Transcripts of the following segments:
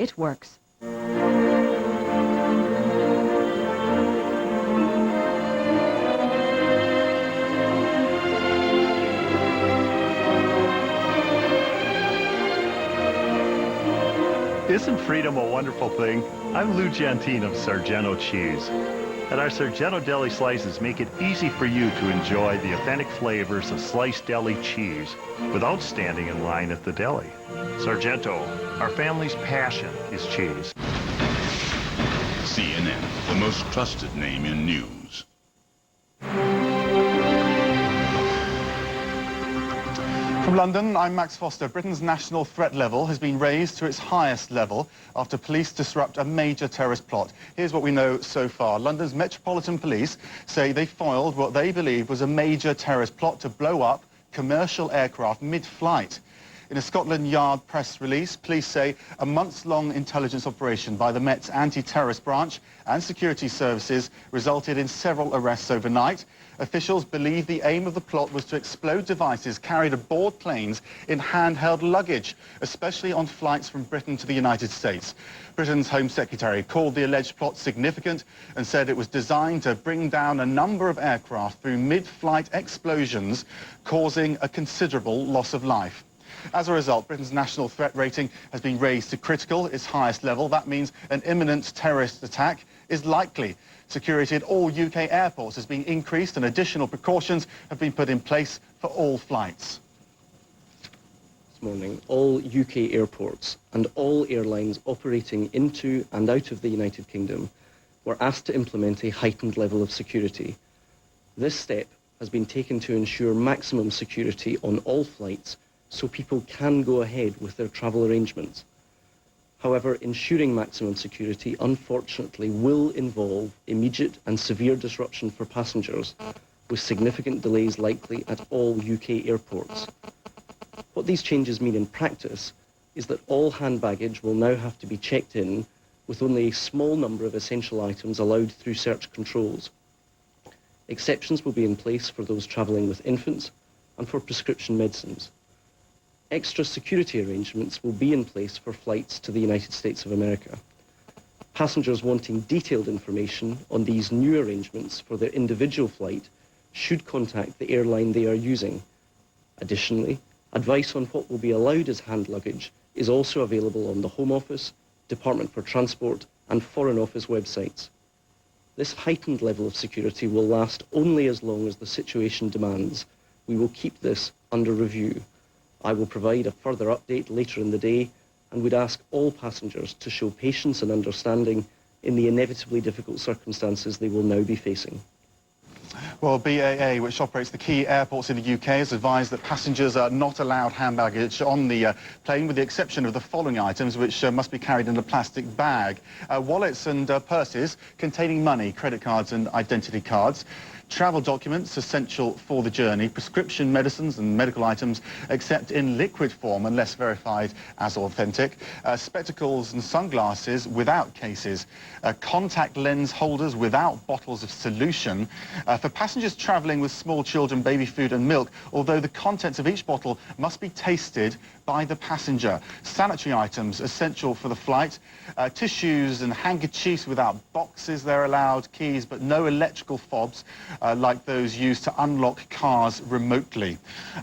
It works. Isn't freedom a wonderful thing? I'm Lou Gentine of Sargento Cheese. And our Sargento Deli slices make it easy for you to enjoy the authentic flavors of sliced deli cheese without standing in line at the deli. Sargento, our family's passion is cheese. CNN, the most trusted name in news. From London, I'm Max Foster. Britain's national threat level has been raised to its highest level after police disrupt a major terrorist plot. Here's what we know so far. London's Metropolitan Police say they foiled what they believe was a major terrorist plot to blow up commercial aircraft mid-flight. In a Scotland Yard press release, police say a months-long intelligence operation by the Met's anti-terrorist branch and security services resulted in several arrests overnight. Officials believe the aim of the plot was to explode devices carried aboard planes in handheld luggage, especially on flights from Britain to the United States. Britain's Home Secretary called the alleged plot significant and said it was designed to bring down a number of aircraft through mid-flight explosions, causing a considerable loss of life. As a result, Britain's national threat rating has been raised to critical, its highest level. That means an imminent terrorist attack is likely. Security at all UK airports has been increased and additional precautions have been put in place for all flights. This morning, all UK airports and all airlines operating into and out of the United Kingdom were asked to implement a heightened level of security. This step has been taken to ensure maximum security on all flights so people can go ahead with their travel arrangements. However, ensuring maximum security, unfortunately, will involve immediate and severe disruption for passengers, with significant delays likely at all UK airports. What these changes mean in practice is that all hand baggage will now have to be checked in, with only a small number of essential items allowed through search controls. Exceptions will be in place for those travelling with infants and for prescription medicines. Extra security arrangements will be in place for flights to the United States of America. Passengers wanting detailed information on these new arrangements for their individual flight should contact the airline they are using. Additionally, advice on what will be allowed as hand luggage is also available on the Home Office, Department for Transport and Foreign Office websites. This heightened level of security will last only as long as the situation demands. We will keep this under review. I will provide a further update later in the day and would ask all passengers to show patience and understanding in the inevitably difficult circumstances they will now be facing. Well, BAA, which operates the key airports in the UK, has advised that passengers are not allowed hand baggage on the plane, with the exception of the following items, which must be carried in a plastic bag. Wallets and purses containing money, credit cards and identity cards. Travel documents essential for the journey, prescription medicines and medical items except in liquid form unless verified as authentic, spectacles and sunglasses without cases, contact lens holders without bottles of solution. For passengers travelling with small children, baby food and milk, although the contents of each bottle must be tasted by the passenger. Sanitary items essential for the flight, tissues and handkerchiefs without boxes they're allowed, keys but no electrical fobs like those used to unlock cars remotely.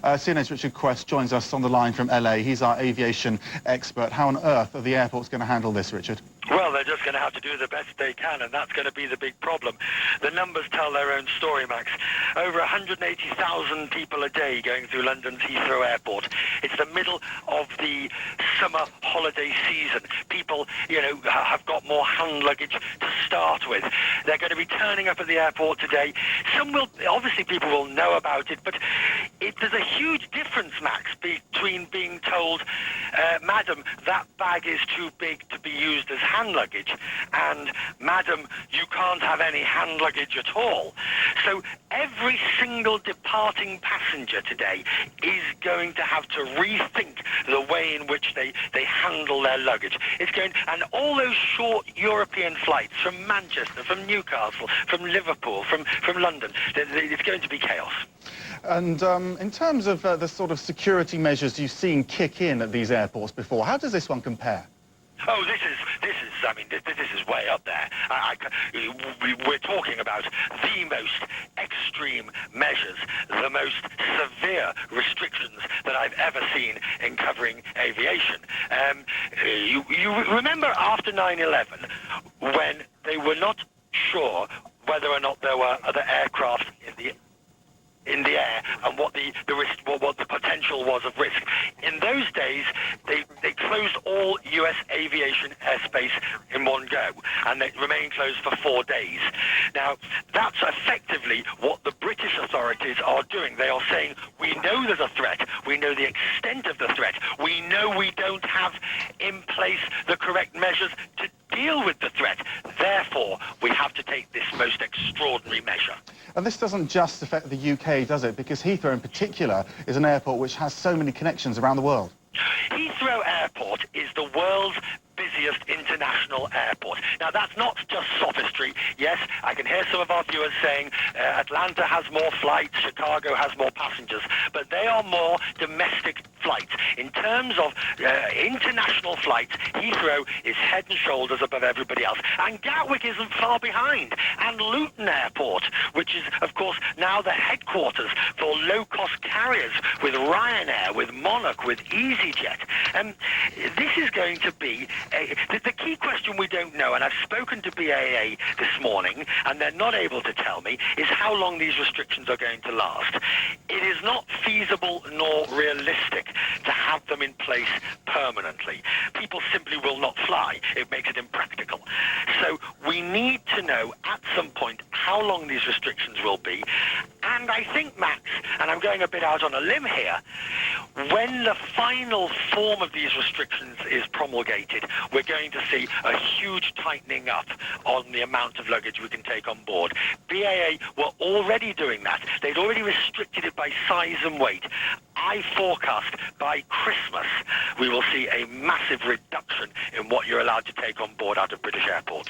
CNN's Richard Quest joins us on the line from LA. He's our aviation expert. How on earth are the airports going to handle this, Richard? Well, they're just going to have to do the best they can, and that's going to be the big problem. The numbers tell their own story, Max. Over 180,000 people a day going through London's Heathrow Airport. It's the middle of the summer holiday season. People, have got more hand luggage to start with. They're going to be turning up at the airport today. Some will, obviously people will know about it, but there's a huge difference, Max, between being told, madam, that bag is too big to be used as hand luggage, and madam, you can't have any hand luggage at all. So every single departing passenger today is going to have to rethink the way in which they handle their luggage. And all those short European flights from Manchester, from Newcastle, from Liverpool, from London, it's going to be chaos. And in terms of the sort of security measures you've seen kick in at these airports before, how does this one compare? Oh, this is way up there. We're talking about the most extreme measures, the most severe restrictions that I've ever seen in covering aviation. You remember after 9/11, when they were not sure whether or not there were other aircraft in the air and what the risk, what the potential was of risk. In those days, they closed all U.S. aviation airspace in one go, and it remained closed for 4 days. Now, that's effectively what the British authorities are doing. They are saying, we know there's a threat, we know the extent of the threat, we know we don't have in place the correct measures to deal with the threat. Therefore, we have to take this most extraordinary measure. And this doesn't just affect the UK, does it? Because Heathrow in particular is an airport which has so many connections around the world. Heathrow Airport is the world's busiest international airport. Now, that's not just sophistry. Yes, I can hear some of our viewers saying Atlanta has more flights, Chicago has more passengers, but they are more domestic flights. In terms of international flights, Heathrow is head and shoulders above everybody else. And Gatwick isn't far behind. And Luton Airport, which is, of course, now the headquarters for low-cost carriers with Ryanair, with Monarch, with EasyJet. This is going to be the key question we don't know, and I've spoken to BAA this morning, and they're not able to tell me, is how long these restrictions are going to last. It is not feasible nor realistic to have them in place permanently. People simply will not fly. It makes it impractical. So we need to know at some point how long these restrictions will be. And I think, Max, and I'm going a bit out on a limb here, when the final form of these restrictions is promulgated, we're going to see a huge tightening up on the amount of luggage we can take on board. BAA were already doing that. They'd already restricted it by size and weight. I forecast by Christmas we will see a massive reduction in what you're allowed to take on board out of British airports.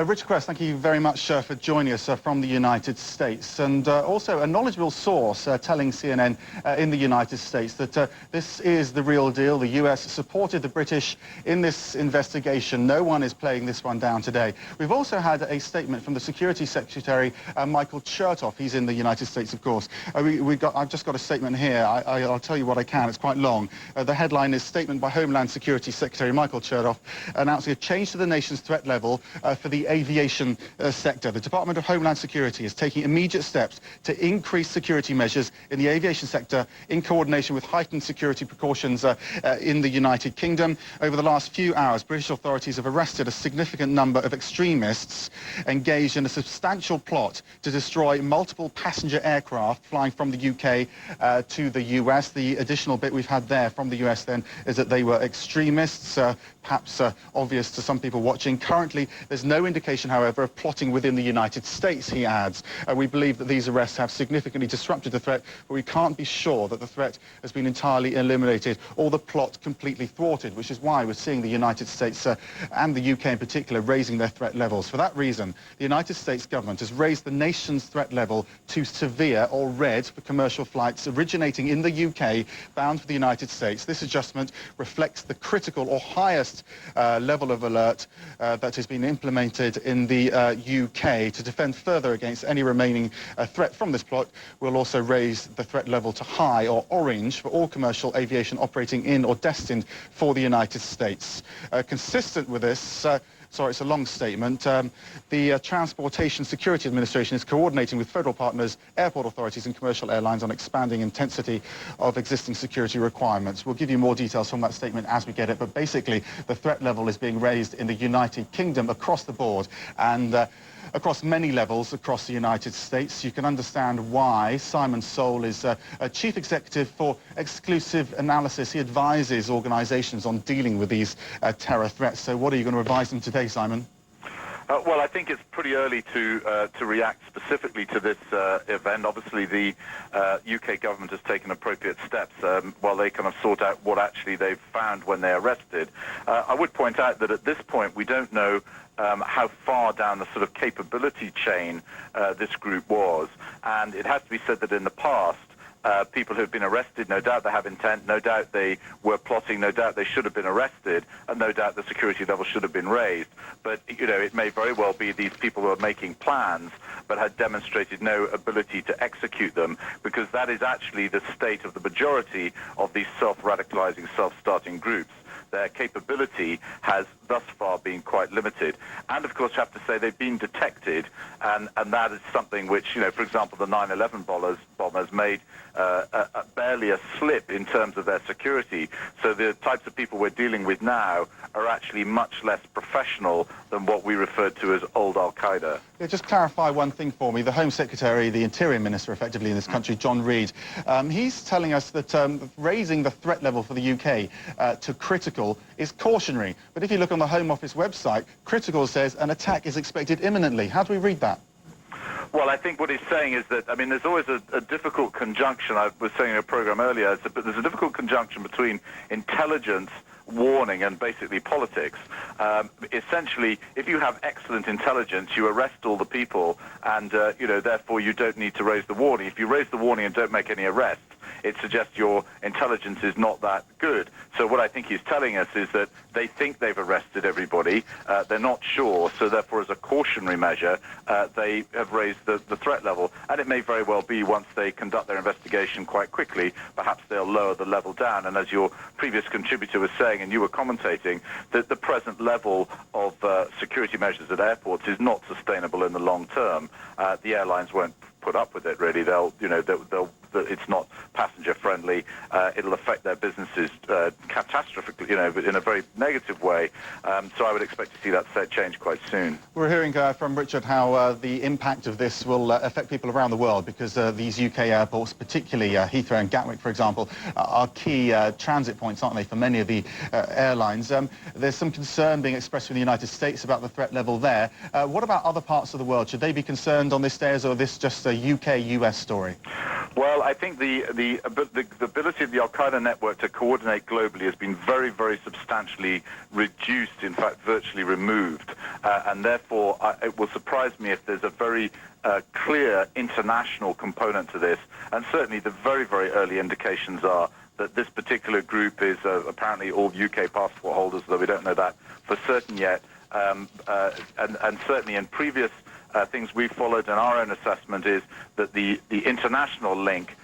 Richard Quest, thank you very much for joining us from the United States. And also a knowledgeable source telling CNN in the United States that this is the real deal. The US supported the British in this investigation. No one is playing this one down today. We've also had a statement from the Security Secretary, Michael Chertoff. He's in the United States, of course. I've just got a statement here. I'll tell you what I can. It's quite long. The headline is Statement by Homeland Security Secretary Michael Chertoff announcing a change to the nation's threat level for the aviation sector. The Department of Homeland Security is taking immediate steps to increase security measures in the aviation sector in coordination with heightened security precautions in the United Kingdom. Over the last few hours, British authorities have arrested a significant number of extremists engaged in a substantial plot to destroy multiple passenger aircraft flying from the UK to the US. The additional bit we've had there from the US then is that they were extremists, perhaps obvious to some people watching. Currently, there's no indication, however, of plotting within the United States, he adds. We believe that these arrests have significantly disrupted the threat, but we can't be sure that the threat has been entirely eliminated or the plot completely thwarted, which is why we're seeing the United States and the UK in particular raising their threat levels. For that reason, the United States government has raised the nation's threat level to severe or red for commercial flights originating in the UK bound for the United States. This adjustment reflects the critical or highest level of alert that has been implemented in the UK. To defend further against any remaining threat from this plot, we'll also raise the threat level to high or orange for all commercial aviation operating in or destined for the United States. Consistent with this, sorry, it's a long statement. The Transportation Security Administration is coordinating with federal partners, airport authorities and commercial airlines on expanding intensity of existing security requirements. We'll give you more details from that statement as we get it, but basically the threat level is being raised in the United Kingdom across the board and across many levels across the United States. You can understand why Simon Sole is a chief executive for Exclusive Analysis. He advises organizations on dealing with these terror threats. So what are you going to advise them today, Simon? Well, I think it's pretty early to react specifically to this event. Obviously, the UK government has taken appropriate steps while they kind of sort out what actually they've found when they arrested. I would point out that at this point, we don't know how far down the sort of capability chain this group was. And it has to be said that in the past, people who've been arrested. No doubt they have intent. No doubt they were plotting. No doubt they should have been arrested. And no doubt the security level should have been raised. But, it may very well be these people who are making plans but had demonstrated no ability to execute them, because that is actually the state of the majority of these self-radicalizing, self-starting groups. Their capability has thus far been quite limited. And, of course, you have to say they've been detected, and that is something which, for example, the 9/11 bombers made barely a slip in terms of their security. So the types of people we're dealing with now are actually much less professional than what we referred to as old Al-Qaeda. Yeah, just clarify one thing for me. The Home Secretary, the Interior Minister, effectively, in this country, John Reid, he's telling us that raising the threat level for the UK to critical is cautionary. But if you look on the Home Office website, critical says an attack is expected imminently. How do we read that? Well, I think what he's saying is that, there's always a difficult conjunction. I was saying in a program earlier, but there's a difficult conjunction between intelligence, warning, and basically politics. Essentially, if you have excellent intelligence, you arrest all the people, and, therefore you don't need to raise the warning. If you raise the warning and don't make any arrests, it suggests your intelligence is not that good. So what I think he's telling us is that they think they've arrested everybody. They're not sure. So therefore, as a cautionary measure, they have raised the threat level. And it may very well be once they conduct their investigation quite quickly, perhaps they'll lower the level down. And as your previous contributor was saying, and you were commentating, that the present level of security measures at airports is not sustainable in the long term. The airlines won't put up with it, really. It's not passenger friendly. It'll affect their businesses catastrophically, but in a very negative way. So I would expect to see that change quite soon. We're hearing from Richard how the impact of this will affect people around the world, because these UK airports, particularly Heathrow and Gatwick, for example, are key transit points, aren't they, for many of the airlines. There's some concern being expressed from the United States about the threat level there. What about other parts of the world? Should they be concerned on this day, or is this just a UK-US story? Well, I think the ability of the Al-Qaeda network to coordinate globally has been very, very substantially reduced, in fact, virtually removed. And therefore, it will surprise me if there's a very clear international component to this. And certainly the very, very early indications are that this particular group is apparently all UK passport holders, though we don't know that for certain yet. And certainly in previous things we've followed, and our own assessment is that the international link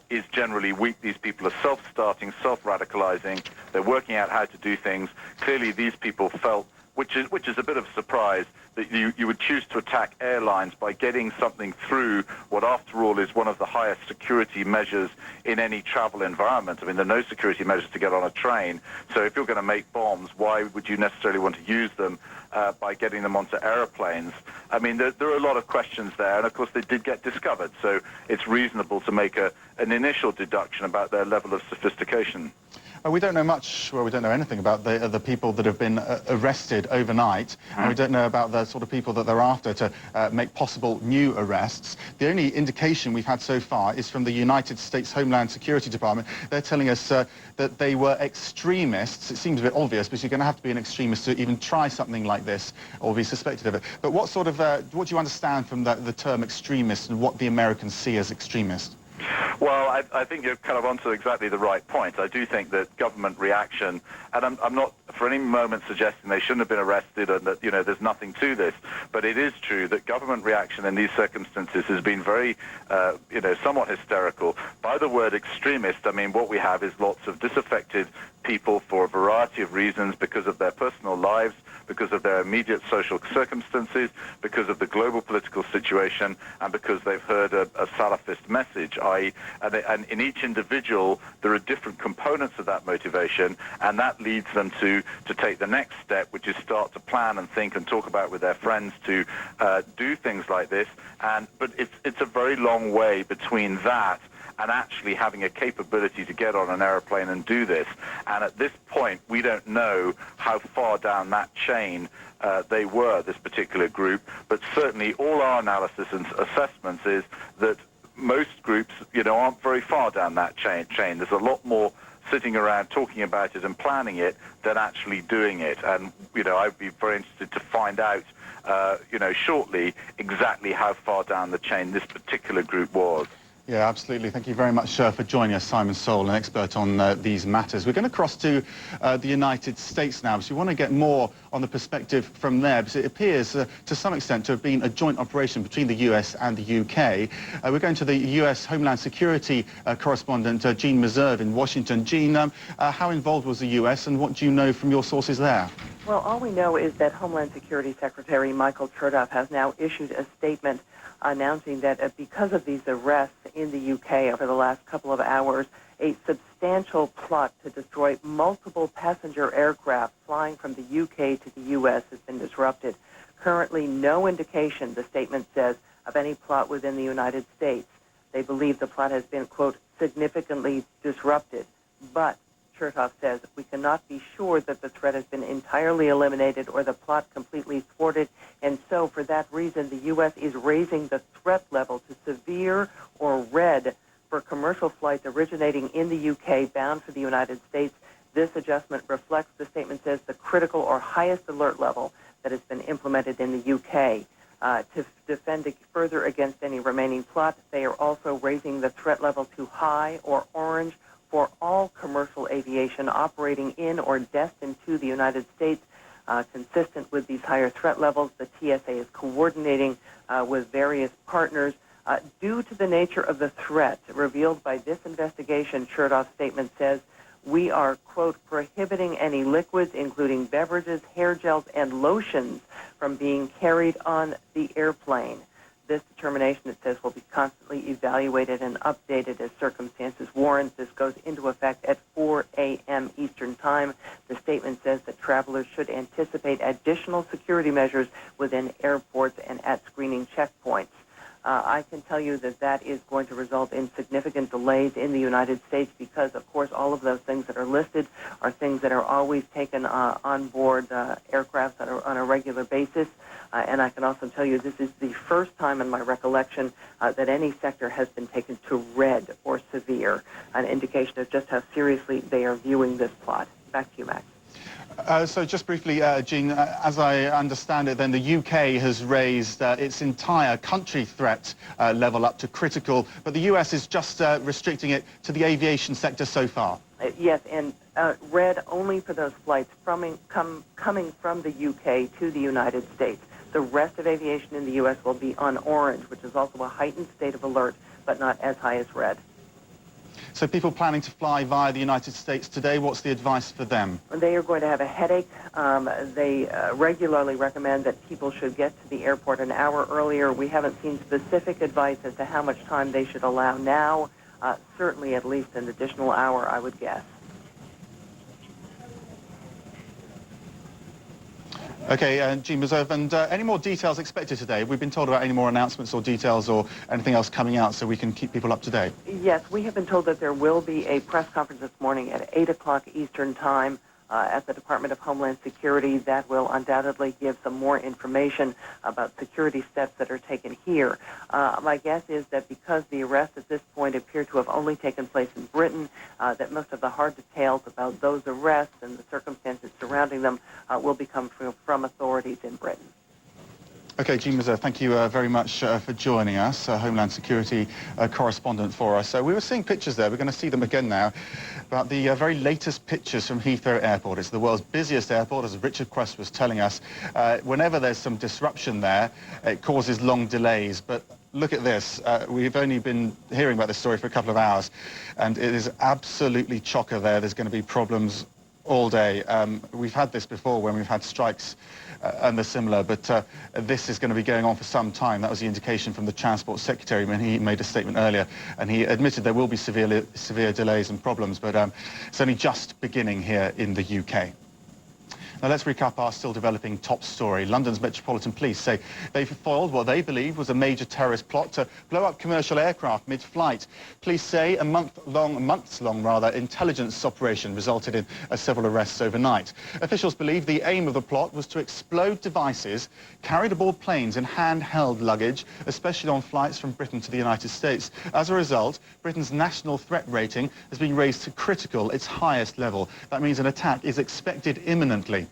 is generally weak. These people are self-starting, self-radicalizing. They're working out how to do things. Clearly, these people felt, which is a bit of a surprise, that you would choose to attack airlines by getting something through what, after all, is one of the highest security measures in any travel environment. There are no security measures to get on a train. So if you're going to make bombs, why would you necessarily want to use them by getting them onto aeroplanes? There are a lot of questions there, and of course they did get discovered, so it's reasonable to make an initial deduction about their level of sophistication. We don't know much, well, we don't know anything about the people that have been arrested overnight, and we don't know about the sort of people that they're after to make possible new arrests. The only indication we've had so far is from the United States Homeland Security Department. They're telling us that they were extremists. It seems a bit obvious, because you're going to have to be an extremist to even try something like this or be suspected of it. But what do you understand from the term extremist, and what the Americans see as extremist? Well, I think you're kind of onto exactly the right point. I do think that government reaction, and I'm not for any moment suggesting they shouldn't have been arrested and that, there's nothing to this, but it is true that government reaction in these circumstances has been very, somewhat hysterical. By the word extremist, what we have is lots of disaffected people for a variety of reasons, because of their personal lives, because of their immediate social circumstances, because of the global political situation, and because they've heard a Salafist message. And in each individual, there are different components of that motivation, and that leads them to take the next step, which is start to plan and think and talk about with their friends to do things like this. But it's a very long way between that and actually having a capability to get on an aeroplane and do this. And at this point, we don't know how far down that chain they were, this particular group. But certainly all our analysis and assessments is that most groups, aren't very far down that chain. There's a lot more sitting around talking about it and planning it than actually doing it. And, I'd be very interested to find out, shortly exactly how far down the chain this particular group was. Yeah, absolutely. Thank you very much for joining us, Simon Sole, an expert on these matters. We're going to cross to the United States now, because we want to get more on the perspective from there, because it appears to some extent to have been a joint operation between the US and the UK. We're going to the US Homeland Security correspondent, Jean Meserve in Washington. Jean, how involved was the US, and what do you know from your sources there? Well, all we know is that Homeland Security Secretary Michael Chertoff has now issued a statement announcing that because of these arrests in the UK over the last couple of hours, a substantial plot to destroy multiple passenger aircraft flying from the UK to the US has been disrupted. Currently, no indication, the statement says, of any plot within the United States. They believe the plot has been, quote, significantly disrupted, but Chertoff says we cannot be sure that the threat has been entirely eliminated or the plot completely thwarted, and so for that reason the U.S. is raising the threat level to severe or red for commercial flights originating in the U.K. bound for the United States. This adjustment reflects, the statement says, the critical or highest alert level that has been implemented in the U.K. To defend further against any remaining plot. They are also raising the threat level to high or orange for all commercial aviation operating in or destined to the United States. Consistent with these higher threat levels, the TSA is coordinating with various partners. Due to the nature of the threat revealed by this investigation, Chertoff's statement says, we are, quote, prohibiting any liquids, including beverages, hair gels, and lotions from being carried on the airplane. This determination, it says, will be constantly evaluated and updated as circumstances warrant. This goes into effect at 4 a.m. Eastern Time. The statement says that travelers should anticipate additional security measures within airports and at screening checkpoints. I can tell you that that is going to result in significant delays in the United States because, of course, all of those things that are listed are things that are always taken on board aircraft that are on a regular basis. And I can also tell you this is the first time in my recollection that any sector has been taken to red or severe, an indication of just how seriously they are viewing this plot. Back to you, Max. So just briefly, Jean, as I understand it, then the UK has raised its entire country threat level up to critical, but the US is just restricting it to the aviation sector so far. Yes, and red only for those flights coming from the UK to the United States. The rest of aviation in the U.S. will be on orange, which is also a heightened state of alert, but not as high as red. So people planning to fly via the United States today, what's the advice for them? They are going to have a headache. They regularly recommend that people should get to the airport an hour earlier. We haven't seen specific advice as to how much time they should allow now. Certainly at least an additional hour, I would guess. Okay, Jean Meserve, and any more details expected today? Have we been told about any more announcements or details or anything else coming out so we can keep people up to date? Yes, we have been told that there will be a press conference this morning at 8 o'clock Eastern Time at the Department of Homeland Security that will undoubtedly give some more information about security steps that are taken here. My guess is that because the arrests at this point appear to have only taken place in Britain, that most of the hard details about those arrests and the circumstances surrounding them will become from authorities in Britain. Okay, Jean Meserve, thank you very much for joining us, Homeland Security correspondent for us. We were seeing pictures there, we're going to see them again now, about the very latest pictures from Heathrow Airport. It's the world's busiest airport, as Richard Quest was telling us. Whenever there's some disruption there, it causes long delays, but look at this. We've only been hearing about this story for a couple of hours, and it is absolutely chocker there. There's going to be problems all day. We've had this before when we've had strikes and they're similar, but this is going to be going on for some time. That was the indication from the Transport Secretary when he made a statement earlier, and he admitted there will be severe delays and problems, but it's only just beginning here in the UK. Now let's recap our still developing top story. London's Metropolitan Police say they've foiled what they believe was a major terrorist plot to blow up commercial aircraft mid-flight. Police say a months-long intelligence operation resulted in several arrests overnight. Officials believe the aim of the plot was to explode devices carried aboard planes in handheld luggage, especially on flights from Britain to the United States. As a result, Britain's national threat rating has been raised to critical, its highest level. That means an attack is expected imminently.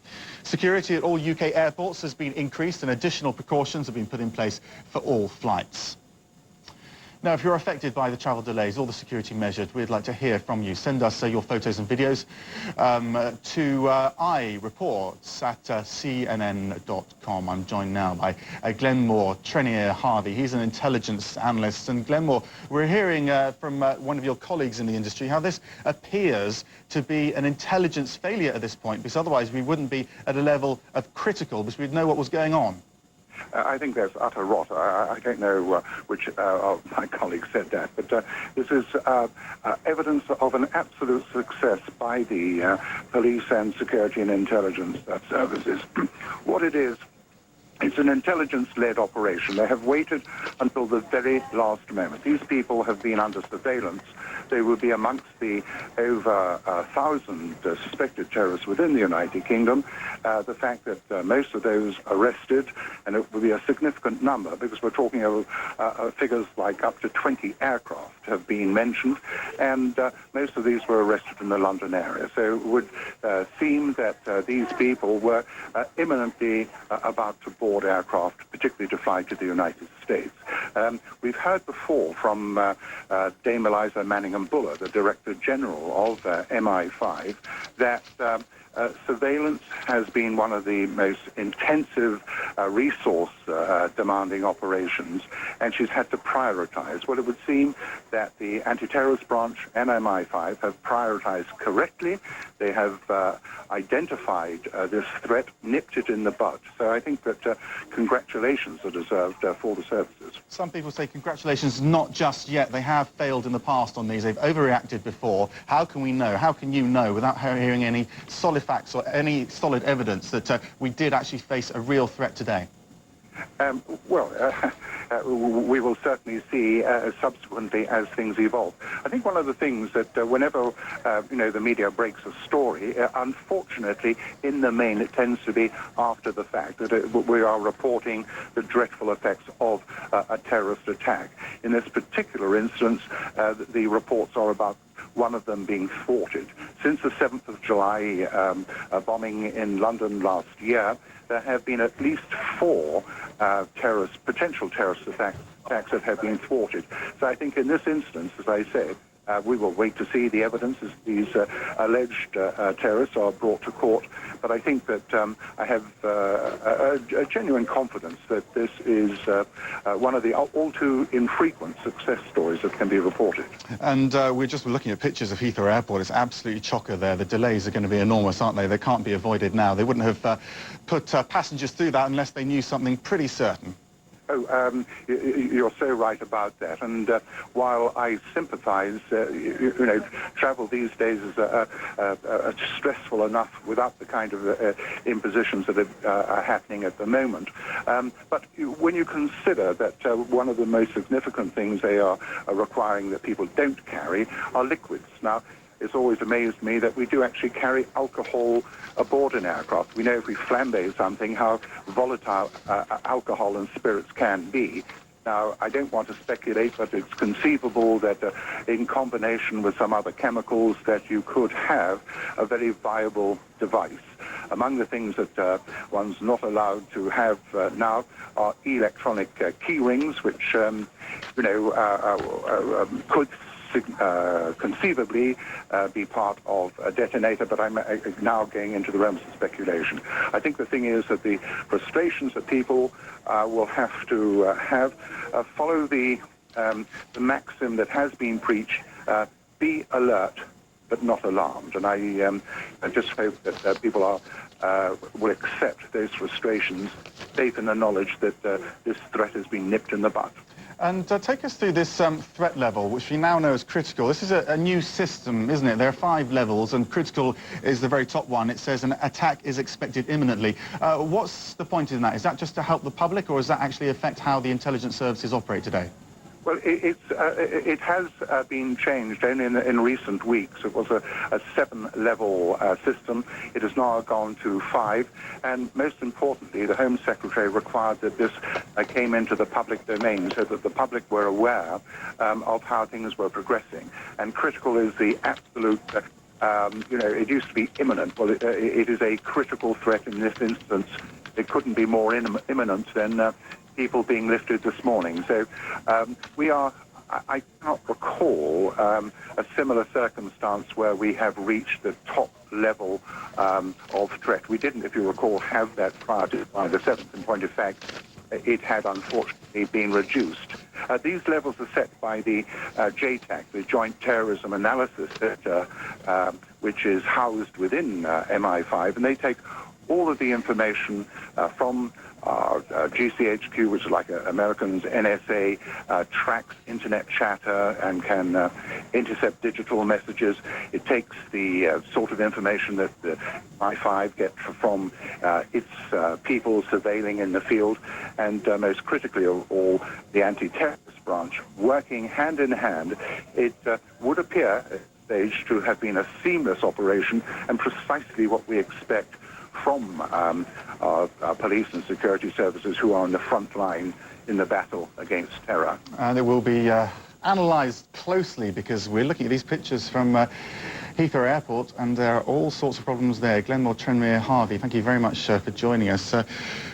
Security at all UK airports has been increased and additional precautions have been put in place for all flights. Now, if you're affected by the travel delays or the security measures, we'd like to hear from you. Send us your photos and videos to ireports@cnn.com. I'm joined now by Glenmore Trenier-Harvey. He's an intelligence analyst. And Glenmore, we're hearing from one of your colleagues in the industry how this appears to be an intelligence failure at this point, because otherwise we wouldn't be at a level of critical, because we'd know what was going on. I think that's utter rot. I don't know which of my colleagues said that, but this is evidence of an absolute success by the police and security and intelligence services. What it is, it's an intelligence-led operation. They have waited until the very last moment. These people have been under surveillance. They will be amongst the over 1,000 suspected terrorists within the United Kingdom. The fact that most of those arrested, and it will be a significant number because we're talking of figures like up to 20 aircraft have been mentioned, and most of these were arrested in the London area. So it would seem that these people were imminently about to board aircraft, particularly to fly to the United States. We've heard before from Dame Eliza Manningham-Buller, the Director General of MI5, that surveillance has been one of the most intensive resource-demanding operations, and she's had to prioritize. Well, it would seem that the anti-terrorist branch and MI5 have prioritized correctly. They have identified this threat, nipped it in the bud. So I think that congratulations are deserved for the services. Some people say congratulations, not just yet. They have failed in the past on these. They've overreacted before. How can we know? How can you know without hearing any solid facts or any solid evidence that we did actually face a real threat today? We will certainly see subsequently as things evolve. I think one of the things that whenever the media breaks a story, unfortunately, in the main, it tends to be after the fact that we are reporting the dreadful effects of a terrorist attack. In this particular instance, the reports are about one of them being thwarted. Since the 7th of July bombing in London last year, there have been at least 4 potential terrorist attacks that have been thwarted. So I think in this instance, as I said, we will wait to see the evidence as these alleged terrorists are brought to court. But I think that I have a genuine confidence that this is one of the all too infrequent success stories that can be reported. And we're just looking at pictures of Heathrow Airport. It's absolutely chocker there. The delays are going to be enormous, aren't they? They can't be avoided now. They wouldn't have put passengers through that unless they knew something pretty certain. Oh, you're so right about that. And while I sympathize, travel these days is stressful enough without the kind of impositions that are happening at the moment. But when you consider that one of the most significant things they are requiring that people don't carry are liquids. Now, it's always amazed me that we do actually carry alcohol aboard an aircraft. We know if we flambe something how volatile alcohol and spirits can be. Now, I don't want to speculate, but it's conceivable that in combination with some other chemicals that you could have a very viable device. Among the things that one's not allowed to have now are electronic key rings, which, could conceivably be part of a detonator, but I'm now going into the realms of speculation. I think the thing is that the frustrations that people will have to follow the maxim that has been preached, be alert but not alarmed. And I just hope that people will accept those frustrations, safe in the knowledge that this threat has been nipped in the bud. And take us through this threat level, which we now know is critical. This is a new system, isn't it? There are 5 levels, and critical is the very top one. It says an attack is expected imminently. What's the point in that? Is that just to help the public, or does that actually affect how the intelligence services operate today? Well, it has been changed only in recent weeks. It was a 7-level system. It has now gone to 5. And most importantly, the Home Secretary required that this came into the public domain so that the public were aware of how things were progressing. And critical is the absolute it used to be imminent. Well, it is a critical threat in this instance. It couldn't be more imminent than people being lifted this morning. So we are I cannot recall a similar circumstance where we have reached the top level of threat. We didn't, if you recall, have that prior to the 7th. In point of fact, it had unfortunately been reduced. These levels are set by the JTAC, the Joint Terrorism Analysis, which is housed within MI5, and they take all of the information from GCHQ, which is like Americans, NSA, tracks internet chatter and can intercept digital messages. It takes the sort of information that the MI5 get from its people surveilling in the field, and most critically of all, the anti-terrorist branch, working hand in hand. It would appear at this stage to have been a seamless operation and precisely what we expect from our police and security services who are on the front line in the battle against terror. And it will be analysed closely because we're looking at these pictures from Heathrow Airport and there are all sorts of problems there. Glenmore Trenmere Harvey, thank you very much for joining us.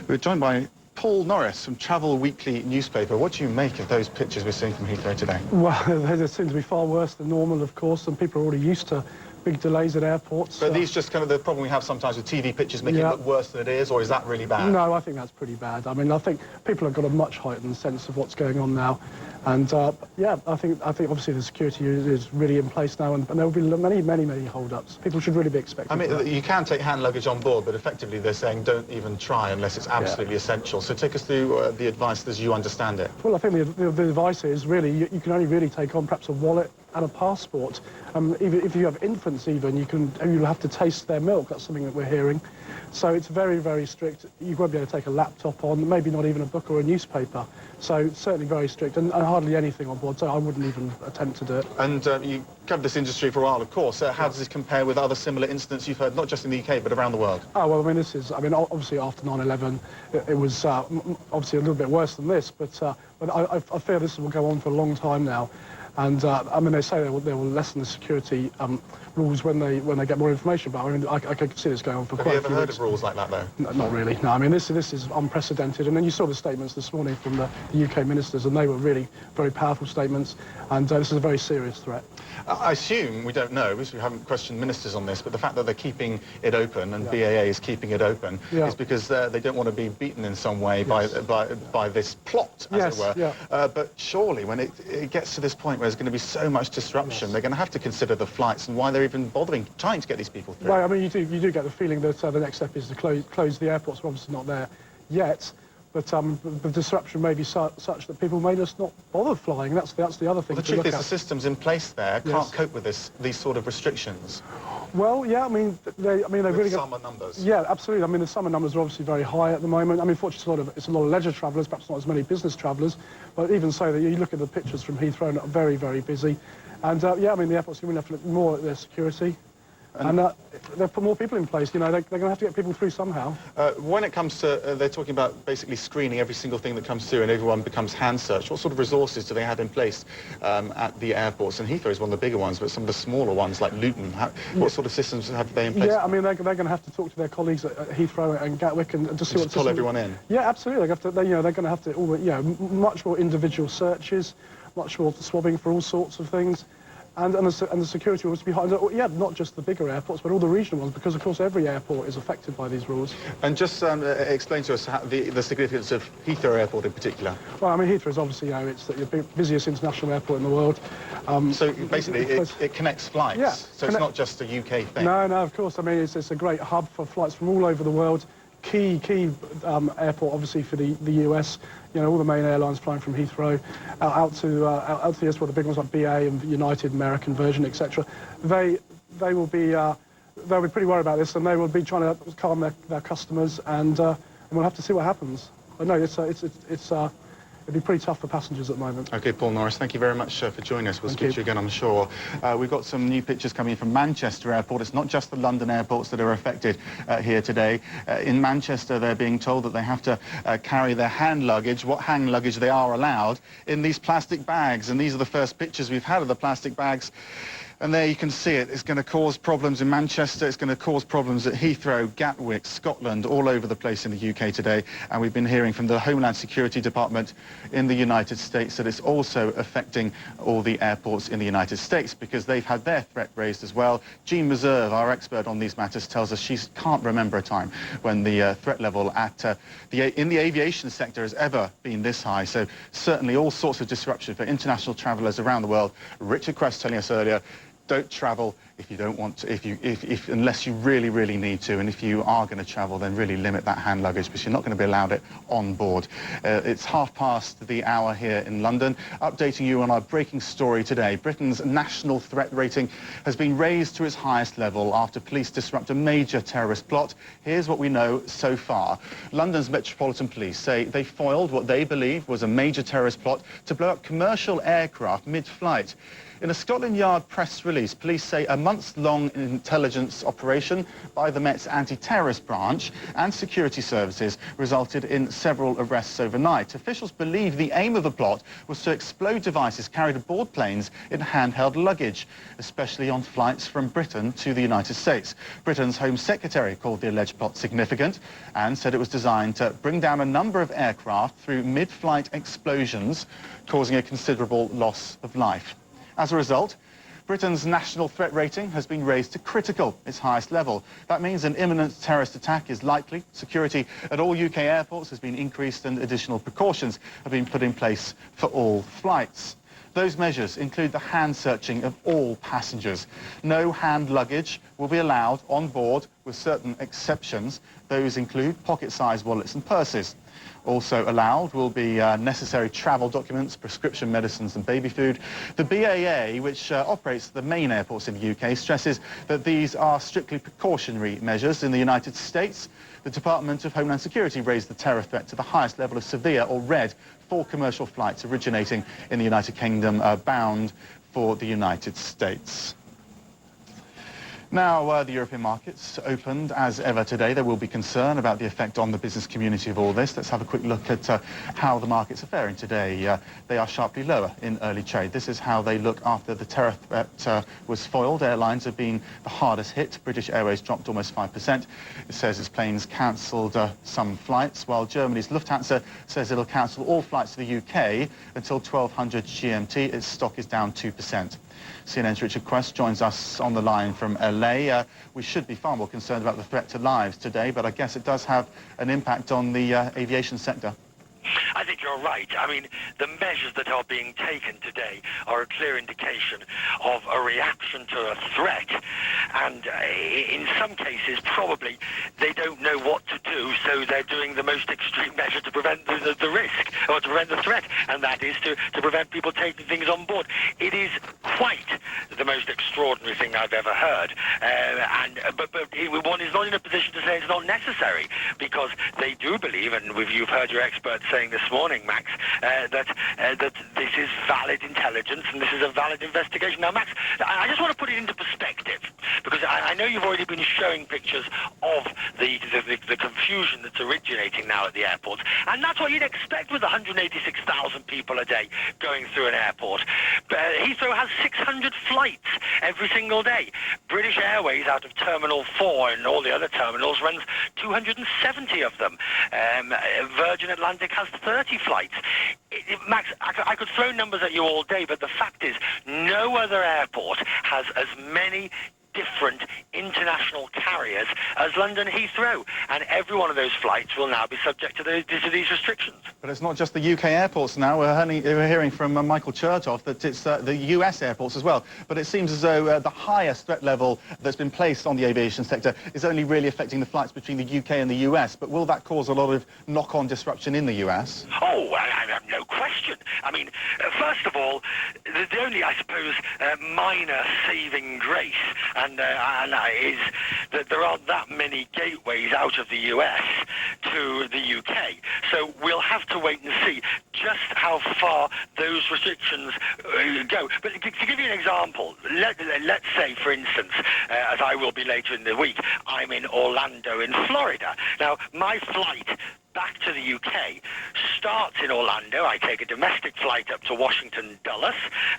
We're joined by Paul Norris from Travel Weekly newspaper. What do you make of those pictures we're seeing from Heathrow today? Well, they seem to be far worse than normal, of course, and people are already used to big delays at airports. But these just kind of the problem we have sometimes with TV pictures making it look worse than it is, or is that really bad? No, I think that's pretty bad. I mean, I think people have got a much heightened sense of what's going on now. And, yeah, I think obviously the security is really in place now, and there will be many hold-ups. People should really be expecting that. You can take hand luggage on board, but effectively they're saying don't even try unless it's absolutely essential. So take us through the advice as you understand it. Well, I think the advice is really you can only really take on perhaps a wallet and a passport. Even if you have infants even, you'll have to taste their milk. That's something that we're hearing. So it's very, very strict. You won't be able to take a laptop on, maybe not even a book or a newspaper. So certainly very strict, and hardly anything on board, so I wouldn't even attempt to do it. And you covered this industry for a while, of course. How does this compare with other similar incidents you've heard, not just in the UK, but around the world? Oh, well, I mean, obviously after 9/11, it was obviously a little bit worse than this, but I fear this will go on for a long time now. And I mean, they say they will lessen the security rules when they get more information. But I mean, I could see this going on for quite a few weeks. Have you ever heard of rules like that, though? No, not really. No, I mean, this is unprecedented. And then you saw the statements this morning from the UK ministers, and they were really very powerful statements. And this is a very serious threat. I assume, we don't know, because we haven't questioned ministers on this, but the fact that they're keeping it open and BAA is keeping it open is because they don't want to be beaten in some way by this plot, as it were. But surely, when it gets to this point where there's going to be so much disruption, they're going to have to consider the flights and why they're even bothering trying to get these people through. Right, I mean, you do get the feeling that the next step is to close the airports. We're obviously not there yet. But the disruption may be such that people may just not bother flying. That's the other thing. Well, the truth is, the systems in place there can't cope with these sort of restrictions. Well, yeah, I mean, they really got summer numbers. Yeah, absolutely. I mean, the summer numbers are obviously very high at the moment. I mean, fortunately, it's a lot of leisure travellers, perhaps not as many business travellers. But even so, that you look at the pictures from Heathrow, and very, very busy. And yeah, I mean, the airport's going to have to look more at their security. And they'll put more people in place, you know, they're going to have to get people through somehow. When it comes to, they're talking about basically screening every single thing that comes through and everyone becomes hand searched. What sort of resources do they have in place at the airports? And Heathrow is one of the bigger ones, but some of the smaller ones like Luton, what sort of systems have they in place? Yeah, I mean, they're going to have to talk to their colleagues at Heathrow and Gatwick and just see what pull everyone in. Yeah, absolutely. They're going to have to, much more individual searches, much more swabbing for all sorts of things. And the security was behind, not just the bigger airports, but all the regional ones, because, of course, every airport is affected by these rules. And just explain to us the significance of Heathrow Airport in particular. Well, I mean, Heathrow is obviously, it's the busiest international airport in the world. So basically, it connects flights, so it's not just a UK thing. No, of course. I mean, it's a great hub for flights from all over the world. Key airport, obviously, for the US. You know, all the main airlines flying from Heathrow out to the US, the big ones like BA and United, American, Virgin, etc. They'll be pretty worried about this, and they will be trying to calm their customers, and we'll have to see what happens. But no, it'd be pretty tough for passengers at the moment. OK, Paul Norris, thank you very much for joining us. We'll speak to you again, I'm sure. We've got some new pictures coming in from Manchester Airport. It's not just the London airports that are affected here today. In Manchester, they're being told that they have to carry their hand luggage, what hand luggage they are allowed, in these plastic bags. And these are the first pictures we've had of the plastic bags. And there you can see it. It's going to cause problems in Manchester. It's going to cause problems at Heathrow, Gatwick, Scotland, all over the place in the UK today. And we've been hearing from the Homeland Security Department in the United States that it's also affecting all the airports in the United States because they've had their threat raised as well. Jean Meserve, our expert on these matters, tells us she can't remember a time when the threat level in the aviation sector has ever been this high. So certainly all sorts of disruption for international travellers around the world. Richard Quest telling us earlier, don't travel if you don't want to, unless you really, really need to. And if you are going to travel, then really limit that hand luggage because you're not going to be allowed it on board. It's 1:30 here in London. Updating you on our breaking story today. Britain's national threat rating has been raised to its highest level after police disrupt a major terrorist plot. Here's what we know so far. London's Metropolitan Police say they foiled what they believe was a major terrorist plot to blow up commercial aircraft mid-flight. In a Scotland Yard press release, police say a months-long intelligence operation by the Met's anti-terrorist branch and security services resulted in several arrests overnight. Officials believe the aim of the plot was to explode devices carried aboard planes in handheld luggage, especially on flights from Britain to the United States. Britain's Home Secretary called the alleged plot significant and said it was designed to bring down a number of aircraft through mid-flight explosions, causing a considerable loss of life. As a result, Britain's national threat rating has been raised to critical, its highest level. That means an imminent terrorist attack is likely. Security at all UK airports has been increased and additional precautions have been put in place for all flights. Those measures include the hand searching of all passengers. No hand luggage will be allowed on board with certain exceptions. Those include pocket-sized wallets and purses. Also allowed will be necessary travel documents, prescription medicines and baby food. The BAA, which operates the main airports in the UK, stresses that these are strictly precautionary measures. In the United States, the Department of Homeland Security raised the terror threat to the highest level of severe or red for commercial flights originating in the United Kingdom bound for the United States. Now, the European markets opened as ever today. There will be concern about the effect on the business community of all this. Let's have a quick look at how the markets are faring today. They are sharply lower in early trade. This is how they look after the terror threat was foiled. Airlines have been the hardest hit. British Airways dropped almost 5%. It says its planes cancelled some flights, while Germany's Lufthansa says it'll cancel all flights to the UK until 1200 GMT. Its stock is down 2%. CNN's Richard Quest joins us on the line from LA. We should be far more concerned about the threat to lives today, but I guess it does have an impact on the aviation sector. I think you're right. I mean, the measures that are being taken today are a clear indication of a reaction to a threat. And in some cases, probably, they don't know what to do, so they're doing the most extreme measure to prevent the risk, or to prevent the threat, and that is to prevent people taking things on board. It is quite the most extraordinary thing I've ever heard. But one is not in a position to say it's not necessary, because they do believe, and you've heard your experts saying this morning, Max, that this is valid intelligence and this is a valid investigation. Now, Max, I just want to put it into perspective, because I know you've already been showing pictures of the confusion that's originating now at the airports, and that's what you'd expect with 186,000 people a day going through an airport. Heathrow has 600 flights every single day. British Airways, out of Terminal 4 and all the other terminals, runs 270 of them. Virgin Atlantic has 30 flights. Max, I could throw numbers at you all day, but the fact is no other airport has as many different international carriers as London Heathrow, and every one of those flights will now be subject to these restrictions. But it's not just the UK airports now. We're hearing from Michael Chertoff that it's the US airports as well. But it seems as though the highest threat level that's been placed on the aviation sector is only really affecting the flights between the UK and the US. But will that cause a lot of knock-on disruption in the US? Oh, I have no question. I mean, first of all, the only, I suppose, minor saving grace is that there aren't that many gateways out of the US to the UK. So we'll have to wait and see just how far those restrictions go. But to give you an example, let's say, for instance, as I will be later in the week, I'm in Orlando in Florida. Now, my flight back to the UK starts in Orlando. I take a domestic flight up to Washington Dulles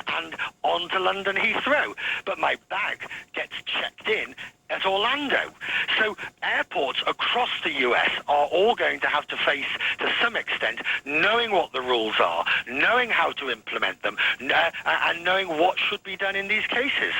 and on to London Heathrow. But my bag gets checked in at Orlando. So airports across the US are all going to have to face, to some extent, knowing what the rules are, knowing how to implement them, and knowing what should be done in these cases.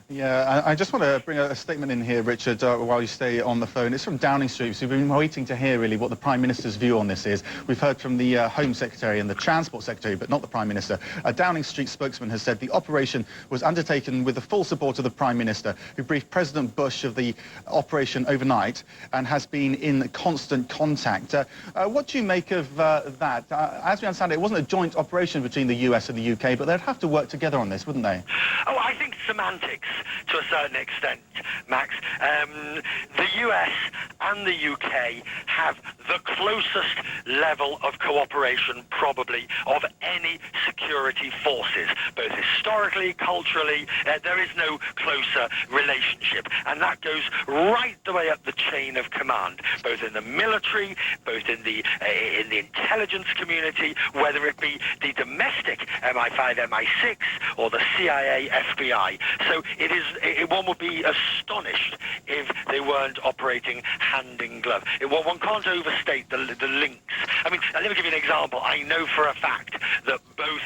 Yeah, I just want to bring a statement in here, Richard, while you stay on the phone. It's from Downing Street. So we've been waiting to hear, really, what the Prime Minister's view on this is. We've heard from the Home Secretary and the Transport Secretary, but not the Prime Minister. A Downing Street spokesman has said the operation was undertaken with the full support of the Prime Minister, who briefed President Bush of the operation overnight and has been in constant contact. What do you make of that? As we understand it, it wasn't a joint operation between the US and the UK, but they'd have to work together on this, wouldn't they? Oh, I think semantics, to a certain extent, Max. The US and the UK have the closest level of cooperation, probably, of any security forces, both historically, culturally. There is no closer relationship, and that goes right the way up the chain of command, both in the military, both in the intelligence community, whether it be the domestic MI5, MI6, or the CIA, FBI. So one would be astonished if they weren't operating hand in glove. One can't overstate the links. I mean, let me give you an example. I know for a fact that both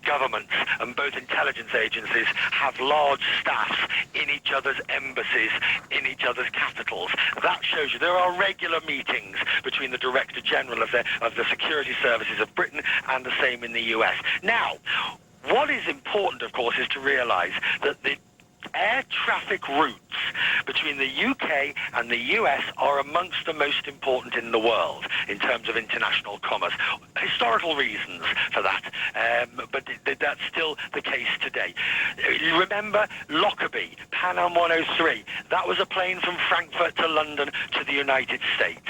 governments and both intelligence agencies have large staffs in each other's embassies, in each other's capitals. That shows you there are regular meetings between the Director General of the Security Services of Britain and the same in the US. Now, what is important, of course, is to realize that the air traffic routes between the UK and the US are amongst the most important in the world in terms of international commerce. Historical reasons for that, but that's still the case today. Remember Lockerbie, Pan Am 103, that was a plane from Frankfurt to London to the United States.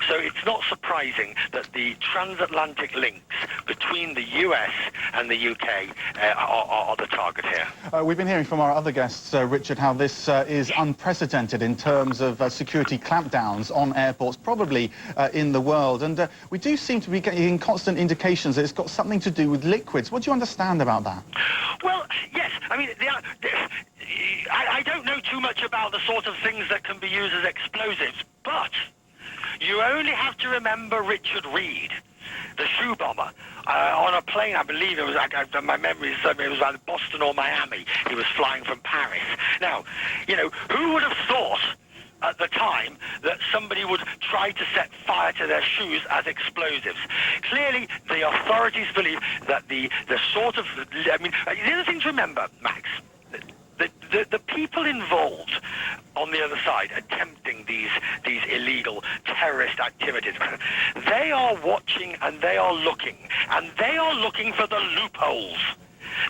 So it's not surprising that the transatlantic links between the US and the UK are the target here. We've been hearing from our other guests, Richard, how this is unprecedented in terms of security clampdowns on airports, probably in the world. And we do seem to be getting constant indications that it's got something to do with liquids. What do you understand about that? Well, yes. I mean, I don't know too much about the sort of things that can be used as explosives, but you only have to remember Richard Reed, the shoe bomber, on a plane. I believe it was, my memory said it was either Boston or Miami. He was flying from Paris. Now, you know, who would have thought at the time that somebody would try to set fire to their shoes as explosives? Clearly, the authorities believe that the sort of, I mean, the other thing to remember, Max, the people involved on the other side attempting these illegal terrorist activities, they are watching and they are looking for the loopholes.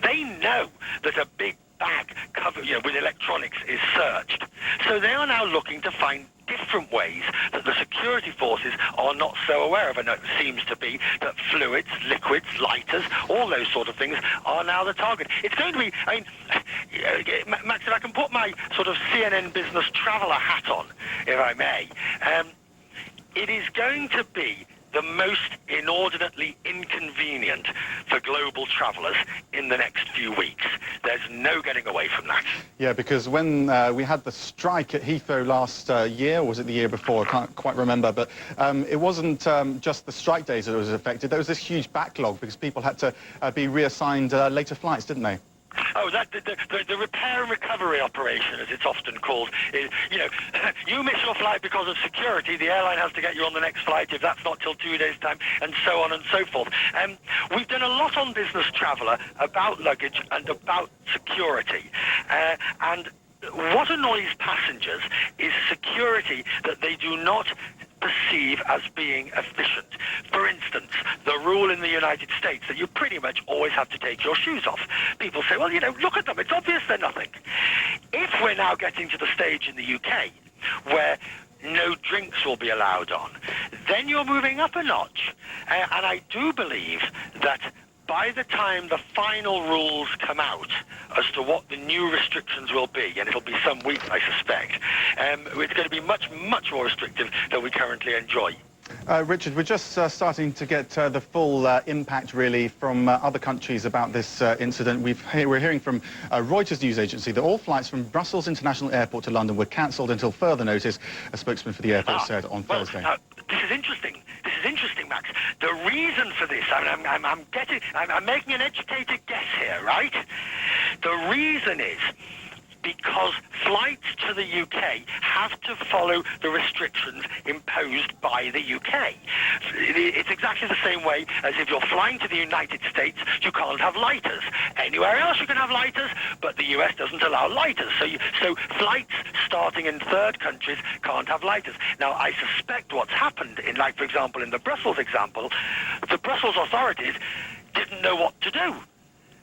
They know that a big bag covered, with electronics is searched. So they are now looking to find different ways that the security forces are not so aware of. And it seems to be that fluids, liquids, lighters, all those sort of things are now the target. It's going to be, I mean, Max, if I can put my sort of CNN business traveller hat on, if I may, it is going to be the most inordinately inconvenient for global travellers in the next few weeks. There's no getting away from that. Yeah, because when we had the strike at Heathrow last year, or was it the year before? I can't quite remember, but it wasn't just the strike days that was affected. There was this huge backlog because people had to be reassigned later flights, didn't they? Oh, the repair and recovery operation, as it's often called, is, you miss your flight because of security, the airline has to get you on the next flight if that's not till 2 days' time, and so on and so forth. We've done a lot on Business Traveller about luggage and about security, and what annoys passengers is security that they do not perceive as being efficient. For instance, the rule in the United States that you pretty much always have to take your shoes off. People say, well, look at them, it's obvious they're nothing. If we're now getting to the stage in the UK where no drinks will be allowed on, then you're moving up a notch. And I do believe that by the time the final rules come out as to what the new restrictions will be, and it'll be some weeks, I suspect, it's going to be much, much more restrictive than we currently enjoy. Richard, we're just starting to get the full impact, really, from other countries about this incident. We're hearing from Reuters news agency that all flights from Brussels International Airport to London were cancelled until further notice, a spokesman for the airport said on Thursday. This is interesting. This is interesting, Max. The reason for this, I'm making an educated guess here, right? The reason is because flights to the UK have to follow the restrictions imposed by the UK. It's exactly the same way as if you're flying to the United States, you can't have lighters. Anywhere else you can have lighters, but the US doesn't allow lighters. So flights starting in third countries can't have lighters. Now, I suspect what's happened in, like, for example, in the Brussels example, the Brussels authorities didn't know what to do.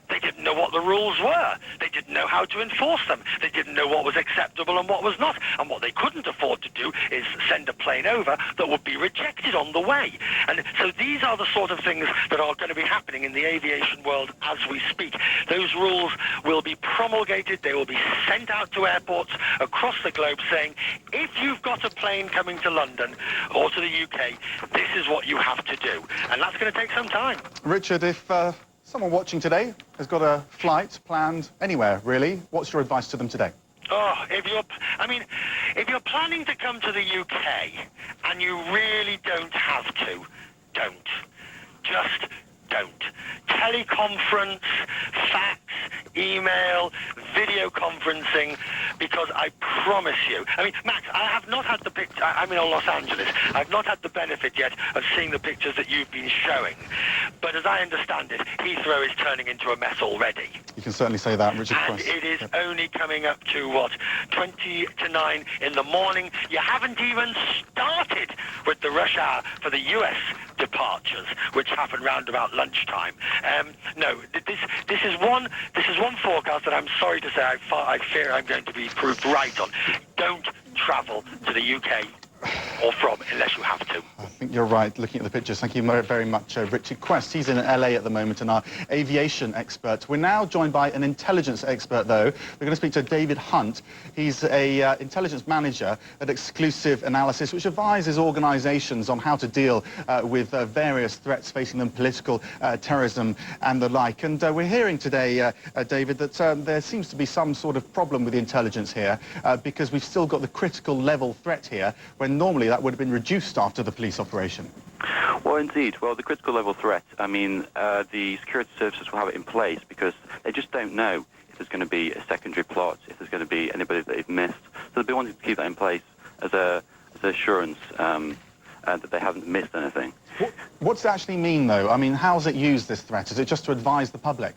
They didn't know what the rules were. They didn't know how to enforce them. They didn't know what was acceptable and what was not. And what they couldn't afford to do is send a plane over that would be rejected on the way. And so these are the sort of things that are going to be happening in the aviation world as we speak. Those rules will be promulgated. They will be sent out to airports across the globe saying, if you've got a plane coming to London or to the UK, this is what you have to do. And that's going to take some time. Richard, if someone watching today has got a flight planned anywhere, really, what's your advice to them today? Oh, if you're planning to come to the UK and you really don't have to, don't. Just don't. Teleconference, fax, email, video conferencing, because I promise you, Max, I have not had the picture, I'm in Los Angeles, I've not had the benefit yet of seeing the pictures that you've been showing, but as I understand it, Heathrow is turning into a mess already. You can certainly say that, Richard. And it is only coming up to, 20 to 9 in the morning. You haven't even started with the rush hour for the US departures, which happen round about lunchtime. No, this is one forecast that I'm sorry to say I fear I'm going to be proved right on. Don't travel to the UK or from unless you have to. I think you're right, looking at the pictures. Thank you very much, Richard Quest. He's in LA at the moment and our aviation expert. We're now joined by an intelligence expert, though. We're going to speak to David Hunt. He's a intelligence manager at Exclusive Analysis, which advises organisations on how to deal with various threats facing them, political terrorism and the like. And we're hearing today, David, that there seems to be some sort of problem with the intelligence here because we've still got the critical level threat here, when normally that would have been reduced after the police operation. Well, indeed. Well, the critical level threat, the security services will have it in place because they just don't know if there's going to be a secondary plot, if there's going to be anybody that they've missed. So they'll be wanting to keep that in place as an assurance that they haven't missed anything. What's it actually mean, though? How's it used, this threat? Is it just to advise the public?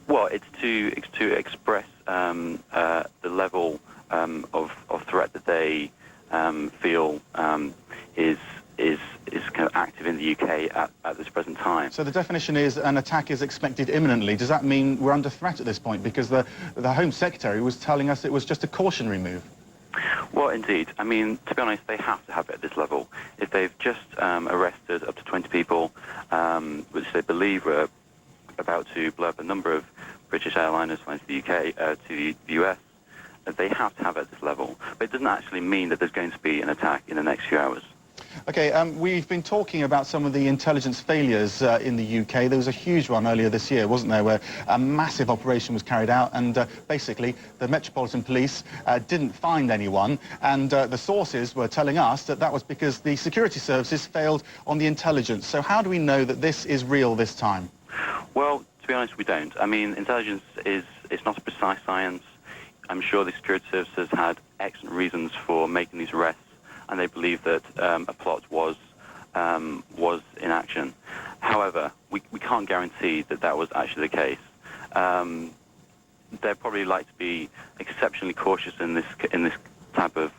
Well, it's to express the level of threat that they feel is kind of active in the UK at this present time. So the definition is an attack is expected imminently. Does that mean we're under threat at this point? Because the Home Secretary was telling us it was just a cautionary move. Well, indeed. To be honest, they have to have it at this level. If they've just arrested up to 20 people, which they believe were about to blow up a number of British airliners flying to the UK, to the US, they have to have it at this level. But it doesn't actually mean that there's going to be an attack in the next few hours. OK, we've been talking about some of the intelligence failures in the UK. There was a huge one earlier this year, wasn't there, where a massive operation was carried out and basically the Metropolitan Police didn't find anyone, and the sources were telling us that that was because the security services failed on the intelligence. So how do we know that this is real this time? Well, to be honest, we don't. Intelligence it's not a precise science. I'm sure the security services had excellent reasons for making these arrests, and they believe that a plot was in action. However, we can't guarantee that that was actually the case. They'd probably like to be exceptionally cautious in this type of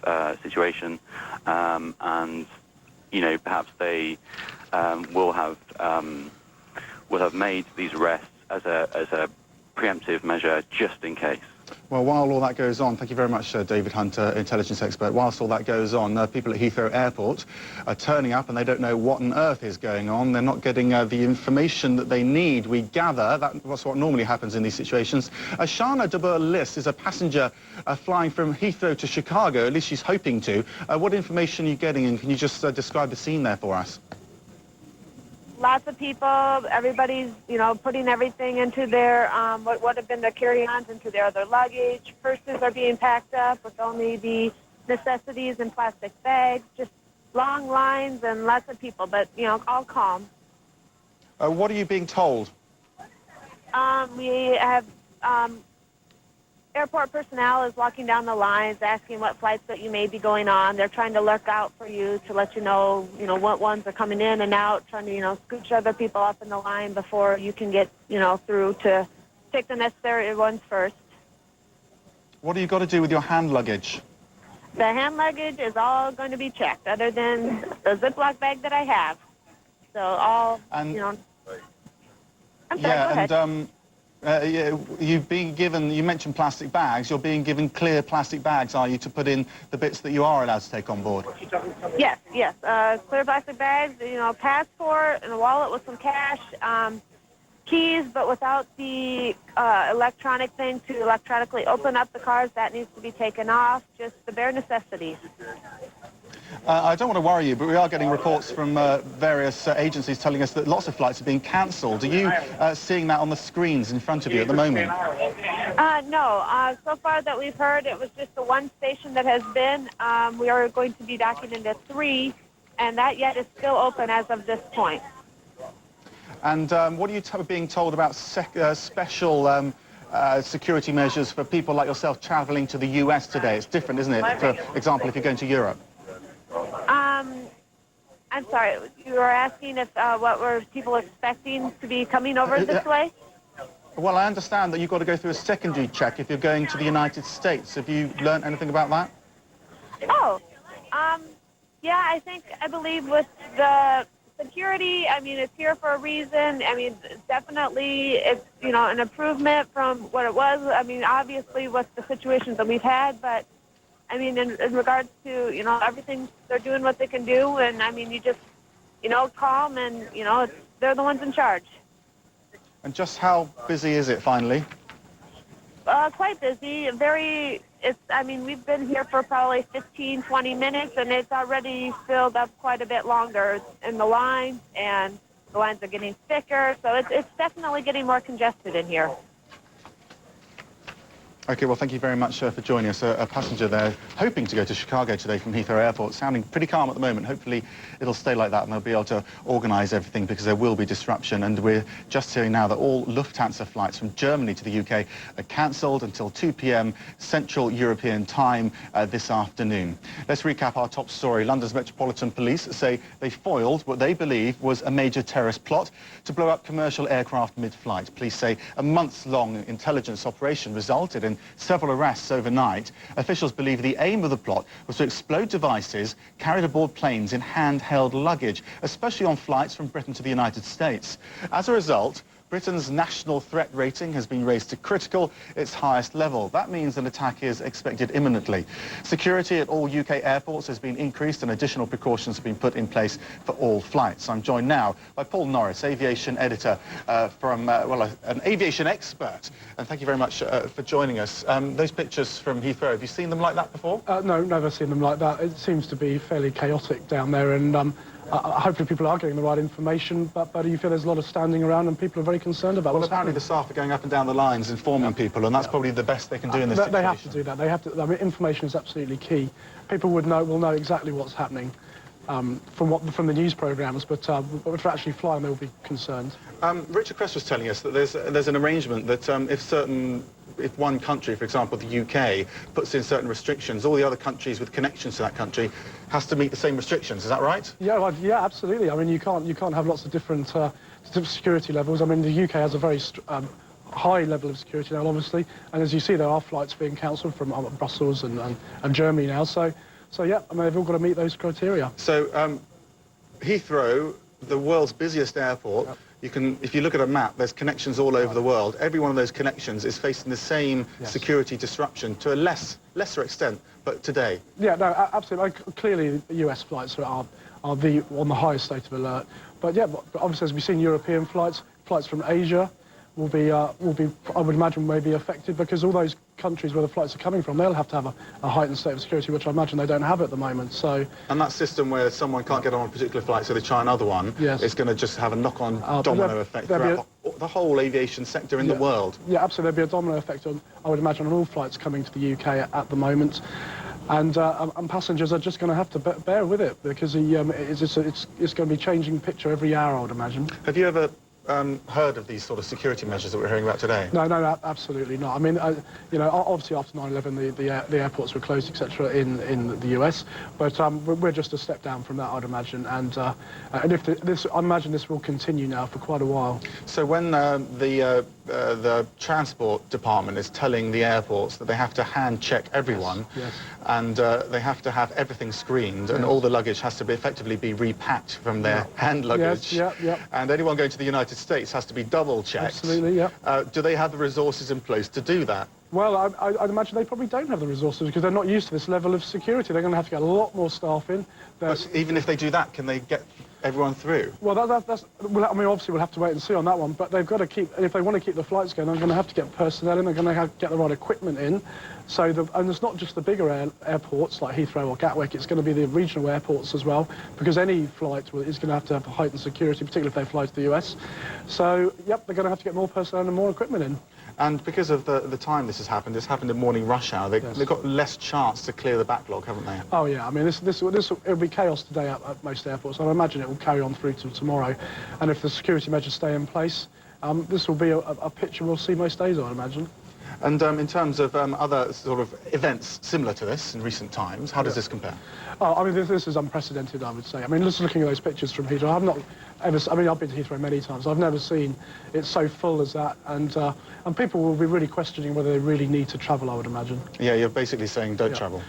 situation, and perhaps they will have made these arrests as a preemptive measure just in case. Well, while all that goes on, thank you very much, David Hunter, intelligence expert. Whilst all that goes on, people at Heathrow Airport are turning up and they don't know what on earth is going on. They're not getting the information that they need. We gather that's what normally happens in these situations. Shana Dabur-Liss is a passenger flying from Heathrow to Chicago. At least she's hoping to. What information are you getting, and can you just describe the scene there for us? Lots of people, everybody's, putting everything into their, what have been their carry-ons into their other luggage. Purses are being packed up with only the necessities in plastic bags. Just long lines and lots of people, but, all calm. What are you being told? We have, airport personnel is walking down the lines asking what flights that you may be going on. They're trying to lurk out for you to let you know, what ones are coming in and out, trying to, scooch other people up in the line before you can get, through to take the necessary ones first. What have you got to do with your hand luggage? The hand luggage is all going to be checked, other than the Ziploc bag that I have. So all, I'm sorry, go ahead. You've been given, you mentioned plastic bags, you're being given clear plastic bags, are you, to put in the bits that you are allowed to take on board? Yes. Clear plastic bags, passport and a wallet with some cash, keys, but without the electronic thing to electronically open up the cars, that needs to be taken off, just the bare necessities. I don't want to worry you, but we are getting reports from various agencies telling us that lots of flights are being cancelled. Are you seeing that on the screens in front of you at the moment? No. So far that we've heard, it was just the one station that has been. We are going to be docking into 3, and that yet is still open as of this point. And what are you being told about special security measures for people like yourself travelling to the US today? It's different, isn't it? For example, if you're going to Europe. I'm sorry, you were asking if what were people expecting to be coming over this way? Well, I understand that you've got to go through a secondary check if you're going to the United States. Have you learned anything about that? Oh, yeah, I believe with the security, it's here for a reason. Definitely it's, an improvement from what it was. Obviously with the situations that we've had, but in regards to, everything, they're doing what they can do, and, you just, calm, and, they're the ones in charge. And just how busy is it, finally? Quite busy. We've been here for probably 15, 20 minutes, and it's already filled up quite a bit longer in the line, and the lines are getting thicker, so it's definitely getting more congested in here. Okay, well, thank you very much for joining us. A passenger there hoping to go to Chicago today from Heathrow Airport, sounding pretty calm at the moment. Hopefully it'll stay like that and they'll be able to organise everything, because there will be disruption. And we're just hearing now that all Lufthansa flights from Germany to the UK are cancelled until 2 p.m. Central European time this afternoon. Let's recap our top story. London's Metropolitan Police say they foiled what they believe was a major terrorist plot to blow up commercial aircraft mid-flight. Police say a months-long intelligence operation resulted in several arrests overnight. Officials believe the aim of the plot was to explode devices carried aboard planes in handheld luggage, especially on flights from Britain to the United States. As a result, Britain's national threat rating has been raised to critical, its highest level. That means an attack is expected imminently. Security at all UK airports has been increased and additional precautions have been put in place for all flights. I'm joined now by Paul Norris, aviation editor an aviation expert. And thank you very much for joining us. Those pictures from Heathrow, have you seen them like that before? No, never seen them like that. It seems to be fairly chaotic down there, and hopefully people are getting the right information, but you feel there's a lot of standing around and people are very concerned about what's happening. Well, apparently the staff are going up and down the lines informing people, and that's probably the best they can do in this situation. They have to do that. They have to. Information is absolutely key. People will know exactly what's happening from the news programmes, but if they're actually flying, they will be concerned. Richard Cress was telling us that there's an arrangement that if one country, for example the UK, puts in certain restrictions, all the other countries with connections to that country has to meet the same restrictions. Is that right? Yeah, yeah, absolutely. You can't have lots of different security levels. The UK has a very high level of security now, obviously, and as you see, there are flights being cancelled from Brussels and Germany now. So yeah, they've all got to meet those criteria. So Heathrow, the world's busiest airport, you can, if you look at a map, there's connections all over the world. Every one of those connections is facing the same security disruption to a lesser extent, but today. Yeah, no, absolutely. Clearly, the US flights are on the highest state of alert. But yeah, but obviously, as we've seen, European flights from Asia will be, I would imagine, may be affected, because all those countries where the flights are coming from, they'll have to have a heightened state of security, which I imagine they don't have at the moment. So. And that system where someone can't get on a particular flight, so they try another one, is going to just have a knock-on domino effect throughout the whole aviation sector in the world. Yeah, absolutely. There'll be a domino effect on, I would imagine, on all flights coming to the UK at the moment. And passengers are just going to have to bear with it, because it's going to be changing the picture every hour, I would imagine. Have you ever heard of these sort of security measures that we're hearing about today? No, absolutely not. I mean, you know, obviously after 9/11, the airports were closed, etc., in the US, but we're just a step down from that, I'd imagine, and if I imagine this will continue now for quite a while. So when the transport department is telling the airports that they have to hand check everyone, and they have to have everything screened, and all the luggage has to effectively be repacked from their hand luggage, and anyone going to the United States has to be double checked. Absolutely, yeah. Do they have the resources in place to do that? Well, I'd imagine they probably don't have the resources, because they're not used to this level of security. They're going to have to get a lot more staff in. But even if they do that, can they get everyone through? Well, that's well, I mean, obviously we'll have to wait and see on that one, but they've got to keep, if they want to keep the flights going, they're going to have to get personnel in, they're going to have to get the right equipment in. So, and it's not just the bigger airports like Heathrow or Gatwick, it's going to be the regional airports as well, because any flight is going to have heightened security, particularly if they fly to the US. So, yep, they're going to have to get more personnel and more equipment in. And because of the time this has happened, it's happened in morning rush hour, they've got less chance to clear the backlog, haven't they? Oh, yeah. I mean, it'll be chaos today at most airports, and I imagine it will carry on through to tomorrow. And if the security measures stay in place, this will be a picture we'll see most days, I imagine. And in terms of other sort of events similar to this in recent times, how does this compare? Oh, I mean, this is unprecedented, I would say. I mean, just looking at those pictures from Heathrow, I've not ever, I mean, I've been to Heathrow many times. I've never seen it so full as that, and people will be really questioning whether they really need to travel, I would imagine. Yeah, you're basically saying don't travel.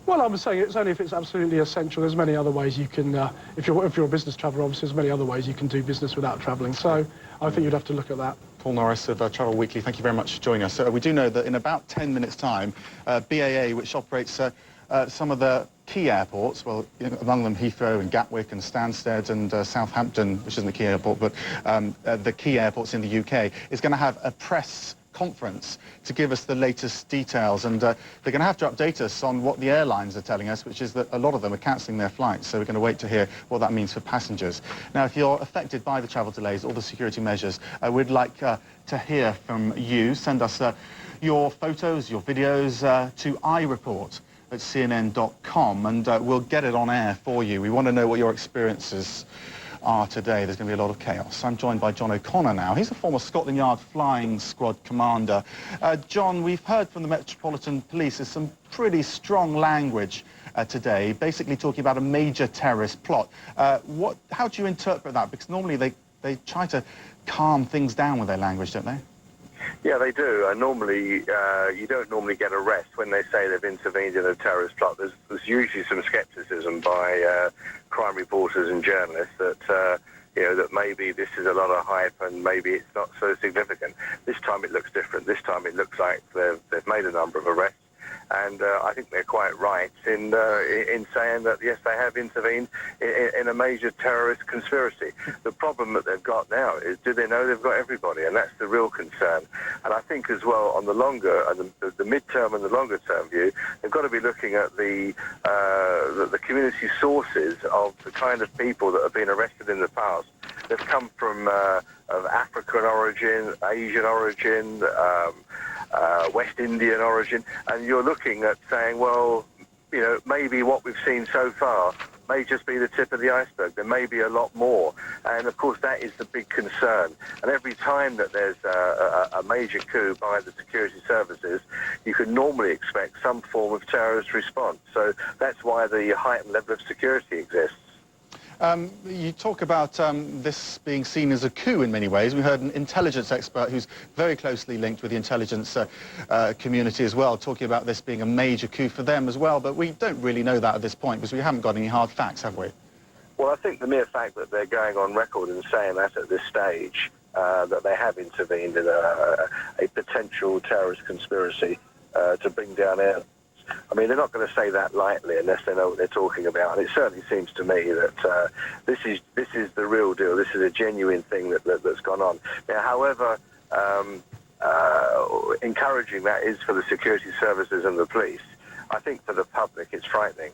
Well, I'm saying it's only if it's absolutely essential. There's many other ways you can, if you're a business traveller, obviously there's many other ways you can do business without travelling. So I think you'd have to look at that. Paul Norris of Travel Weekly, thank you very much for joining us. We do know that in about 10 minutes' time, BAA, which operates some of the key airports, well, among them Heathrow and Gatwick and Stansted and Southampton, which isn't a key airport, but the key airports in the UK, is going to have a press conference to give us the latest details, and they're going to have to update us on what the airlines are telling us, which is that a lot of them are cancelling their flights, so we're going to wait to hear what that means for passengers. Now, if you're affected by the travel delays or the security measures, we'd like to hear from you. Send us your photos, your videos to ireport@cnn.com, and we'll get it on air for you. We want to know what your experiences are today. There's going to be a lot of chaos. I'm joined by John O'Connor now. He's a former Scotland Yard flying squad commander. John, we've heard from the Metropolitan Police there's some pretty strong language today, basically talking about a major terrorist plot. How do you interpret that? Because normally they try to calm things down with their language, don't they? Yeah, they do. And normally, you don't normally get arrest when they say they've intervened in a terrorist plot. There's usually some scepticism by crime reporters and journalists that, that maybe this is a lot of hype and maybe it's not so significant. This time it looks different. This time it looks like they've made a number of arrests. And I think they're quite right in saying that, yes, they have intervened in a major terrorist conspiracy. The problem that they've got now is, do they know they've got everybody? And that's the real concern. And I think as well, on the longer, the mid-term and the longer-term view, they've got to be looking at the community sources of the kind of people that have been arrested in the past. They've come from of African origin, Asian origin, West Indian origin, and you're looking at saying, well, maybe what we've seen so far may just be the tip of the iceberg. There may be a lot more, and of course that is the big concern. And every time that there's a major coup by the security services, you could normally expect some form of terrorist response. So that's why the heightened level of security exists. You talk about this being seen as a coup in many ways. We heard an intelligence expert who's very closely linked with the intelligence community as well, talking about this being a major coup for them as well. But we don't really know that at this point because we haven't got any hard facts, have we? Well, I think the mere fact that they're going on record and saying that at this stage, that they have intervened in a potential terrorist conspiracy to bring down air. I mean, they're not going to say that lightly unless they know what they're talking about. And it certainly seems to me that this is the real deal. This is a genuine thing that's gone on. Now, however encouraging that is for the security services and the police, I think for the public it's frightening.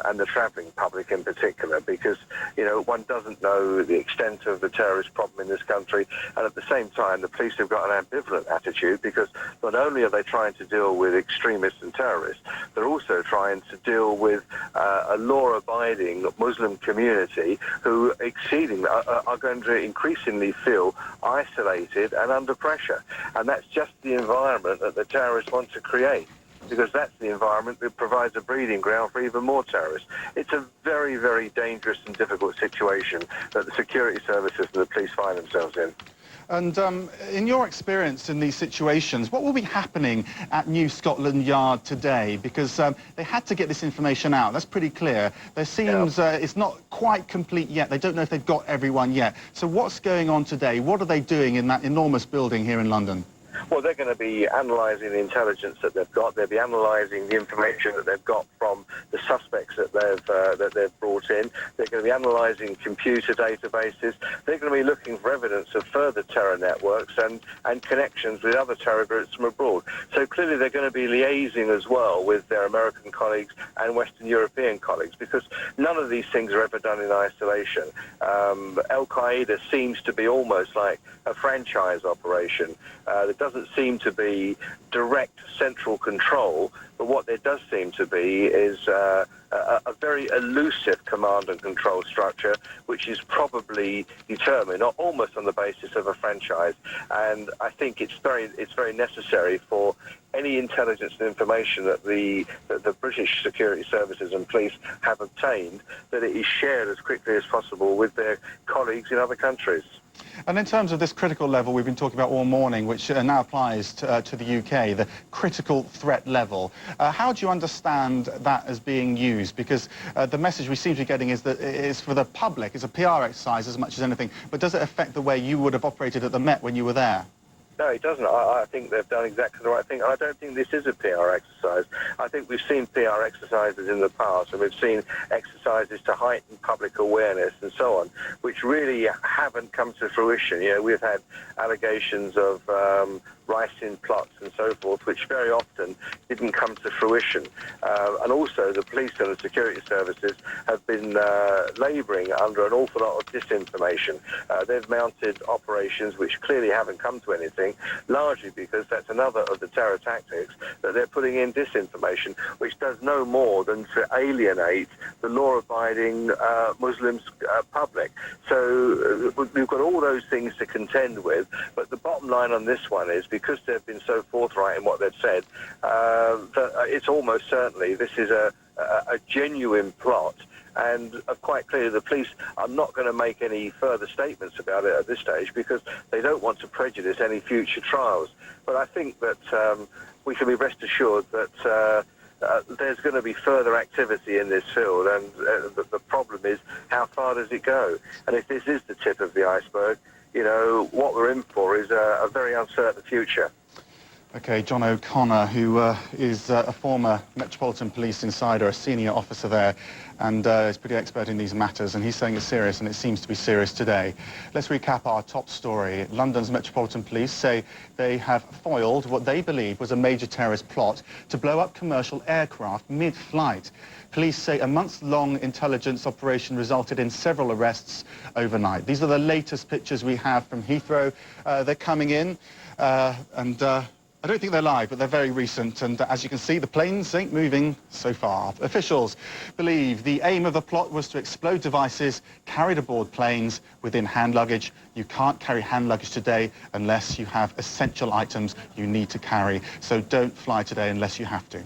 And the travelling public in particular, because, you know, one doesn't know the extent of the terrorist problem in this country, and at the same time the police have got an ambivalent attitude, because not only are they trying to deal with extremists and terrorists, they're also trying to deal with a law-abiding Muslim community who are going to increasingly feel isolated and under pressure. And that's just the environment that the terrorists want to create, because that's the environment that provides a breeding ground for even more terrorists. It's a very, very dangerous and difficult situation that the security services and the police find themselves in. And in your experience in these situations, what will be happening at New Scotland Yard today? Because they had to get this information out. That's pretty clear. There seems it's not quite complete yet. They don't know if they've got everyone yet. So what's going on today? What are they doing in that enormous building here in London? Well, they're going to be analysing the intelligence that they've got. They'll be analysing the information that they've got from the suspects that they've brought in. They're going to be analysing computer databases. They're going to be looking for evidence of further terror networks and connections with other terror groups from abroad. So clearly they're going to be liaising as well with their American colleagues and Western European colleagues, because none of these things are ever done in isolation. Al-Qaeda seems to be almost like a franchise operation. There doesn't seem to be direct central control, but what there does seem to be is a very elusive command and control structure, which is probably determined almost on the basis of a franchise. And I think it's very necessary for any intelligence and information that the British security services and police have obtained, that it is shared as quickly as possible with their colleagues in other countries. And in terms of this critical level we've been talking about all morning, which now applies to the UK, the critical threat level, how do you understand that as being used? Because the message we seem to be getting is that it's for the public, it's a PR exercise as much as anything, but does it affect the way you would have operated at the Met when you were there? No, it doesn't. I think they've done exactly the right thing. I don't think this is a PR exercise. I think we've seen PR exercises in the past, and we've seen exercises to heighten public awareness and so on, which really haven't come to fruition. You know, we've had allegations of ricin plots and so forth, which very often didn't come to fruition. And also the police and the security services have been labouring under an awful lot of disinformation. They've mounted operations which clearly haven't come to anything, largely because that's another of the terror tactics, that they're putting in disinformation, which does no more than to alienate the law-abiding Muslim public. So we've got all those things to contend with, but the bottom line on this one is, because they've been so forthright in what they've said, that it's almost certainly this is a genuine plot. And quite clearly the police are not going to make any further statements about it at this stage, because they don't want to prejudice any future trials. But I think that we can be rest assured that there's going to be further activity in this field, and the problem is, how far does it go? And if this is the tip of the iceberg, you know, what we're in for is a very uncertain future. Okay, John O'Connor, who is a former Metropolitan Police insider, a senior officer there, and is pretty expert in these matters, and he's saying it's serious, and it seems to be serious today. Let's recap our top story. London's Metropolitan Police say they have foiled what they believe was a major terrorist plot to blow up commercial aircraft mid-flight. Police say a months-long intelligence operation resulted in several arrests overnight. These are the latest pictures we have from Heathrow. They're coming in, I don't think they're live, but they're very recent, and as you can see, the planes ain't moving so far. Officials believe the aim of the plot was to explode devices carried aboard planes within hand luggage. You can't carry hand luggage today unless you have essential items you need to carry, so don't fly today unless you have to.